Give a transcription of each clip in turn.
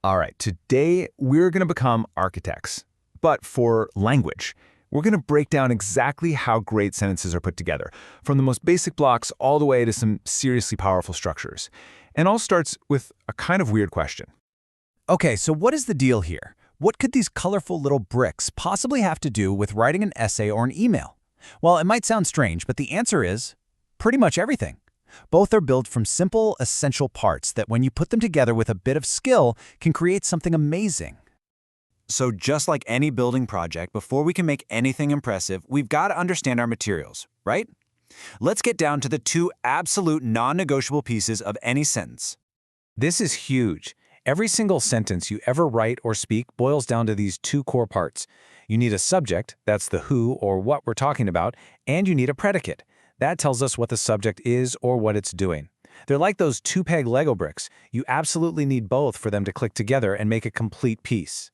All right, today we're going to become architects, but for language. We're going to break down exactly how great sentences are put together, from the most basic blocks all the way to some seriously powerful structures. And all starts with a kind of weird question. Okay, so what is the deal here? What could these colorful little bricks possibly have to do with writing an essay or an email? Well, it might sound strange, but the answer is pretty much everything. Both are built from simple, essential parts that when you put them together with a bit of skill can create something amazing. So just like any building project, before we can make anything impressive, we've got to understand our materials, right? Let's get down to the two absolute non-negotiable pieces of any sentence. This is huge. Every single sentence you ever write or speak boils down to these two core parts. You need a subject, that's the who or what we're talking about, and you need a predicate. That tells us what the subject is or what it's doing. They're like those two-peg Lego bricks. You absolutely need both for them to click together and make a complete piece.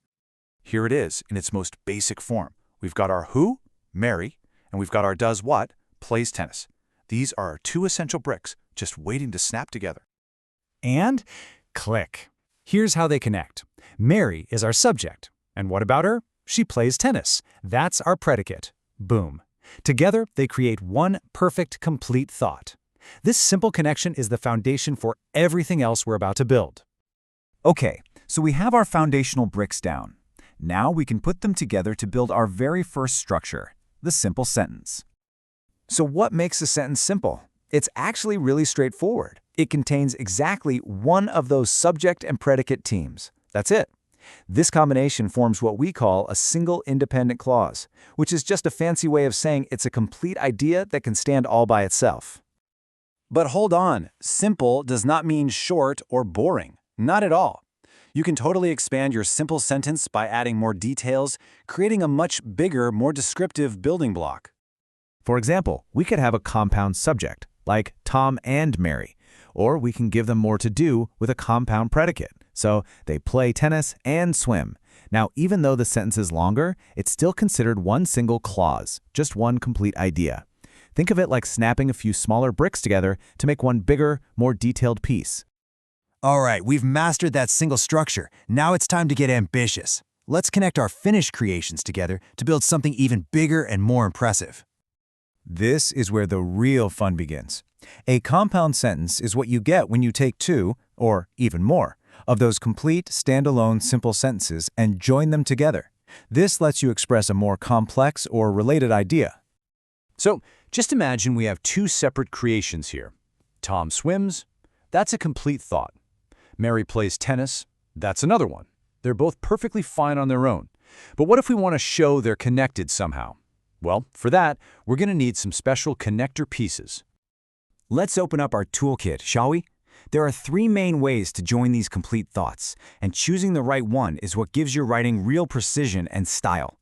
Here it is in its most basic form. We've got our who, Mary, and we've got our does what, plays tennis. These are our two essential bricks, just waiting to snap together. And click. Here's how they connect. Mary is our subject. And what about her? She plays tennis. That's our predicate. Boom. Together, they create one perfect, complete thought. This simple connection is the foundation for everything else we're about to build. Okay, so we have our foundational bricks down. Now we can put them together to build our very first structure, the simple sentence. So what makes a sentence simple? It's actually really straightforward. It contains exactly one of those subject and predicate teams. That's it. This combination forms what we call a single independent clause, which is just a fancy way of saying it's a complete idea that can stand all by itself. But hold on, simple does not mean short or boring. Not at all. You can totally expand your simple sentence by adding more details, creating a much bigger, more descriptive building block. For example, we could have a compound subject, like Tom and Mary, or we can give them more to do with a compound predicate. So they play tennis and swim. Now, even though the sentence is longer, it's still considered one single clause, just one complete idea. Think of it like snapping a few smaller bricks together to make one bigger, more detailed piece. All right, we've mastered that single structure. Now it's time to get ambitious. Let's connect our finished creations together to build something even bigger and more impressive. This is where the real fun begins. A compound sentence is what you get when you take two, or even more, of those complete, standalone, simple sentences and join them together. This lets you express a more complex or related idea. So, just imagine we have two separate creations here. Tom swims, that's a complete thought. Mary plays tennis, that's another one. They're both perfectly fine on their own. But what if we want to show they're connected somehow? Well, for that, we're going to need some special connector pieces. Let's open up our toolkit, shall we? There are three main ways to join these complete thoughts, and choosing the right one is what gives your writing real precision and style.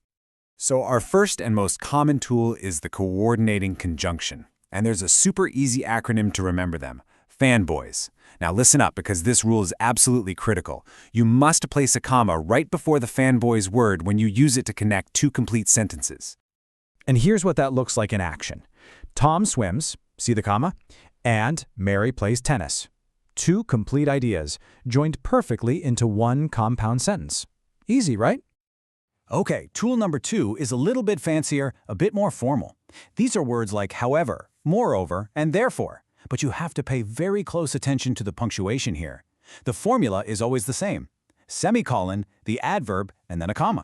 So our first and most common tool is the coordinating conjunction. And there's a super easy acronym to remember them, fanboys. Now listen up, because this rule is absolutely critical. You must place a comma right before the fanboys word when you use it to connect two complete sentences. And here's what that looks like in action. Tom swims, see the comma, and Mary plays tennis. Two complete ideas, joined perfectly into one compound sentence. Easy, right? Okay, tool number 2 is a little bit fancier, a bit more formal. These are words like however, moreover, and therefore, but you have to pay very close attention to the punctuation here. The formula is always the same. Semicolon, the adverb, and then a comma.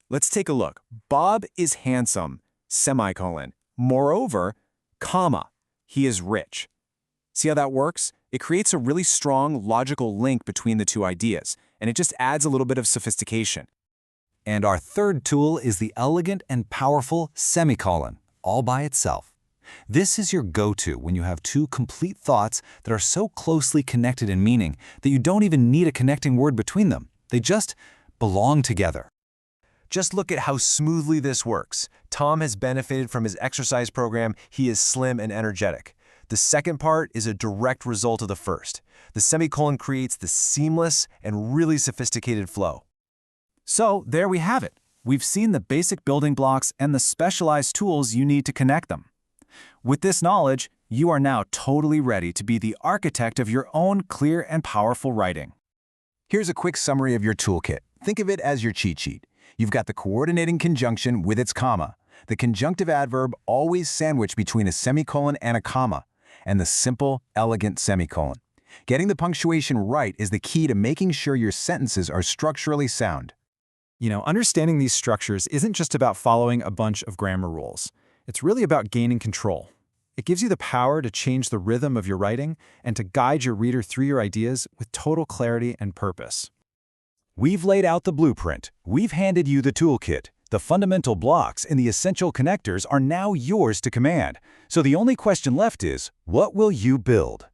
Let's take a look. Bob is handsome, semicolon. Moreover, comma, he is rich. See how that works? It creates a really strong logical link between the two ideas, and it just adds a little bit of sophistication. And our third tool is the elegant and powerful semicolon, all by itself. This is your go-to when you have two complete thoughts that are so closely connected in meaning that you don't even need a connecting word between them. They just belong together. Just look at how smoothly this works. Tom has benefited from his exercise program. He is slim and energetic. The second part is a direct result of the first. The semicolon creates the seamless and really sophisticated flow. So there we have it. We've seen the basic building blocks and the specialized tools you need to connect them. With this knowledge, you are now totally ready to be the architect of your own clear and powerful writing. Here's a quick summary of your toolkit. Think of it as your cheat sheet. You've got the coordinating conjunction with its comma, the conjunctive adverb always sandwiched between a semicolon and a comma, and the simple, elegant semicolon. Getting the punctuation right is the key to making sure your sentences are structurally sound. Understanding these structures isn't just about following a bunch of grammar rules. It's really about gaining control. It gives you the power to change the rhythm of your writing and to guide your reader through your ideas with total clarity and purpose. We've laid out the blueprint. We've handed you the toolkit. The fundamental blocks and the essential connectors are now yours to command. So the only question left is, what will you build?